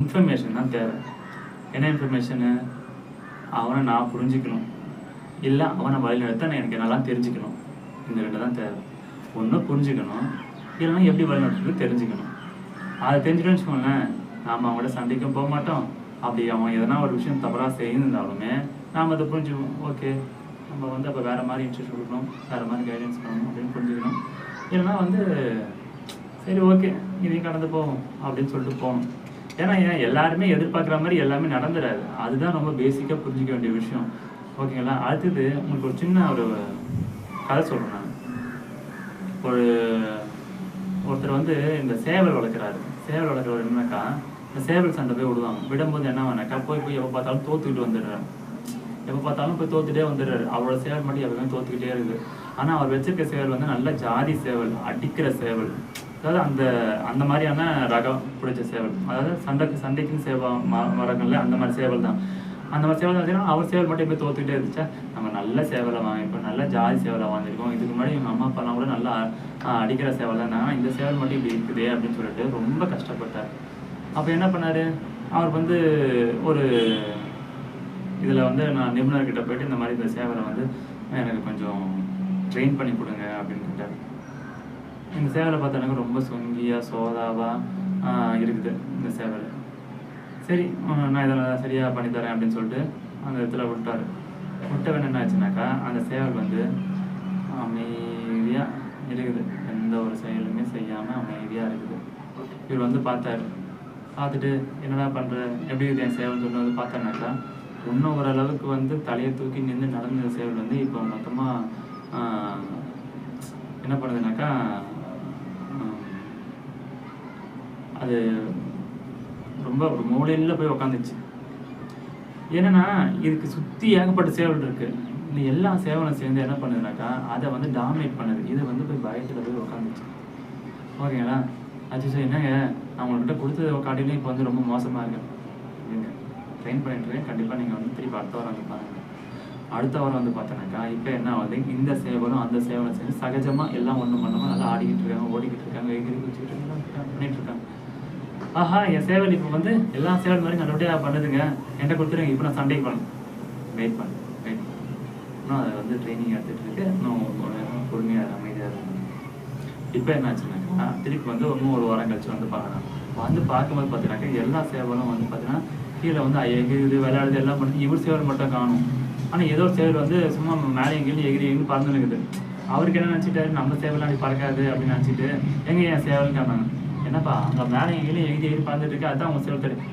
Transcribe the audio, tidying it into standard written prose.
Information தான் தேவை. என்ன இன்ஃபர்மேஷனு? அவனை நான் புரிஞ்சுக்கணும், இல்லை அவனை வழிநடத்த நான் எனக்கு நல்லா தெரிஞ்சுக்கணும். இந்த ரெண்டு தான் தேவை. ஒன்று புரிஞ்சுக்கணும், இல்லைன்னா எப்படி வழிநடத்துறது தெரிஞ்சுக்கணும். அதை தெரிஞ்சுக்கணும்னு வச்சுக்கோங்களேன், நாம் அவங்களோட சண்டைக்கும் போக மாட்டோம். அப்படி அவன் எதனா ஒரு விஷயம் தவறாக செய்யிருந்தாலுமே நாம் அதை புரிஞ்சுக்கணும். ஓகே, நம்ம வந்து அப்போ வேறு மாதிரி இன்ட்ரெஸ்ட் கொடுக்கணும், வேறு மாதிரி கைடன்ஸ் பண்ணணும் அப்படின்னு புரிஞ்சுக்கணும். இல்லைன்னா வந்து சரி ஓகே இதையும் கடந்து போவோம் அப்படின்னு சொல்லிட்டு போகணும். ஏன்னா எல்லாருமே எதிர்பார்க்குற மாதிரி எல்லாமே நடந்துடாது. அதுதான் ரொம்ப பேசிக்காக புரிஞ்சிக்க வேண்டிய விஷயம். ஓகேங்களா? அடுத்தது உங்களுக்கு ஒரு சின்ன ஒரு கதை சொல்கிறேன். நான் ஒருத்தர் வந்து இந்த சேவல் வளர்க்குறாரு. சேவல் வளர்க்குறவர் என்னன்னாக்கா, இந்த சேவல் சண்டை போய் விடுவாங்க. விடும்போது என்ன வேணாக்கா போய் எப்போ பார்த்தாலும் தோத்துக்கிட்டு வந்துடுறாரு. எப்போ பார்த்தாலும் போய் தோத்துட்டே வந்துடுறாரு. அவரோட சேவல் மட்டும் எப்பவுமே தோத்துக்கிட்டே இருக்குது. ஆனால் அவர் வச்சிருக்க சேவல் வந்து நல்ல ஜாதி சேவல், அடிக்கிற சேவல். அதாவது அந்த மாதிரியான ரகம் பிடிச்ச சேவல். அதாவது சண்டைக்குன்னு மரங்கள்ல அந்த மாதிரி சேவல் தான். அந்த மாதிரி சேவல் பார்த்தீங்கன்னா அவர் சேவல் மட்டும் போய் தோத்துக்கிட்டே இருந்துச்சா, நம்ம நல்ல சேவலை வாங்கிப்போம், நல்ல ஜாதி சேவலை வாங்கியிருக்கோம். இதுக்கு முன்னாடி எங்கள் அம்மா அப்பாலாம் கூட நல்லா அடிக்கிற சேவல் தான் இருந்தாங்க. இந்த சேவல் மட்டும் இப்படி இருக்குதே அப்படின்னு சொல்லிட்டு ரொம்ப கஷ்டப்பட்டார். அப்போ என்ன பண்ணார், அவர் வந்து ஒரு இதில் வந்து நான் நிபுணர்கிட்ட போயிட்டு இந்த மாதிரி இந்த சேவலை வந்து எனக்கு கொஞ்சம் ட்ரெயின் பண்ணி கொடுங்க அப்படின்னு கேட்டார். இந்த சேவலை பார்த்தா எனக்கு ரொம்ப சொங்கியாக சோதாவாக இருக்குது இந்த சேவல். சரி நான் இதெல்லாம் சரியாக பண்ணித்தரேன் அப்படின்னு சொல்லிட்டு அந்த இடத்துல விட்டார். விட்டவன் என்ன ஆச்சுனாக்கா, அந்த சேவல் வந்து அமைதியாக இருக்குது, எந்த ஒரு செயலுமே செய்யாமல் அமைதியாக இருக்குது. இவர் வந்து பார்த்தாரு. பார்த்துட்டு என்னடா பண்ணுற, எப்படி இருக்குது என் சேவல்னு சொல்லி வந்து பார்த்தாருனாக்கா, இன்னும் ஓரளவுக்கு வந்து தலையை தூக்கி நின்று நடந்த சேவல் வந்து இப்போ மொத்தமாக என்ன பண்ணுதுனாக்கா, அது ரொம்ப ஒரு மூலையில் போய் உக்காந்துச்சு. ஏன்னா இதுக்கு சுற்றி ஏகப்பட்ட சேவல் இருக்குது. இந்த எல்லா சேவலும் சேர்ந்து என்ன பண்ணுதுனாக்கா, அதை வந்து டாமினேட் பண்ணுது. இதை வந்து போய் பயத்தில் போய் உக்காந்துச்சு. ஓகேங்களா? அச்சோ என்னங்க, நான் உங்கள்கிட்ட கொடுத்ததை காட்டிலும் இப்போ வந்து ரொம்ப மோசமாக இருக்கு. இல்லைங்க, ட்ரெயின் பண்ணிட்டுருக்கேன், கண்டிப்பாக நீங்கள் வந்து திருப்பி அடுத்த வாரம் வந்து பாருங்கள். அடுத்த வாரம் வந்து பார்த்தோன்னாக்கா இப்போ என்ன ஆகுது, இந்த சேவலும் அந்த சேவலும் சேர்ந்து சகஜமாக எல்லாம் ஒன்று பண்ணாமல் நல்லா ஆடிக்கிட்டு இருக்காங்க, ஓடிக்கிட்டு இருக்காங்க, எகிரி குச்சிக்கிட்டு இருக்காங்க, பண்ணிகிட்டு இருக்காங்க. ஆஹா, என் சேவல் இப்போ வந்து எல்லா சேவல் மாதிரி நல்லபடியாக பண்ணுதுங்க, என்கிட்ட கொடுத்துருங்க, இப்போ நான் சண்டைக்கு பண்ணணும். வெயிட் பண்ணு. இன்னும் அதை வந்து ட்ரைனிங் எடுத்துகிட்டு இருக்கு. இன்னும் பொறுமையாக அமைதியாக இருக்கும். இப்போ என்ன ஆச்சுனாக்கா, திருப்பி வந்து ஒரு வாரம் கழிச்சு வந்து பார்க்கலாம். வந்து பார்க்கும்போது பார்த்தீங்கன்னாக்கா எல்லா சேவலும் வந்து பார்த்தீங்கன்னா கீழே வந்து எகிரிது விளையாடுது எல்லாம் பண்ணி, இவர் சேவல் மட்டும் காணும். ஆனால் ஏதோ ஒரு சேவல் வந்து சும்மா மேலே எங்கேயும் எகிரி பறந்து நிற்குது. அவருக்கு என்ன நினச்சிட்டாரு, நம்ம சேவலாம் அப்படி பறக்காது அப்படின்னு நினச்சிட்டு எங்கே என் சேவல்னு கேட்டாங்க. என்னப்பா அங்கே மேலே எங்கேயும் எகிரி பறந்துட்டு இருக்கு, அதுதான் அவங்க சேவல் தெரியும்.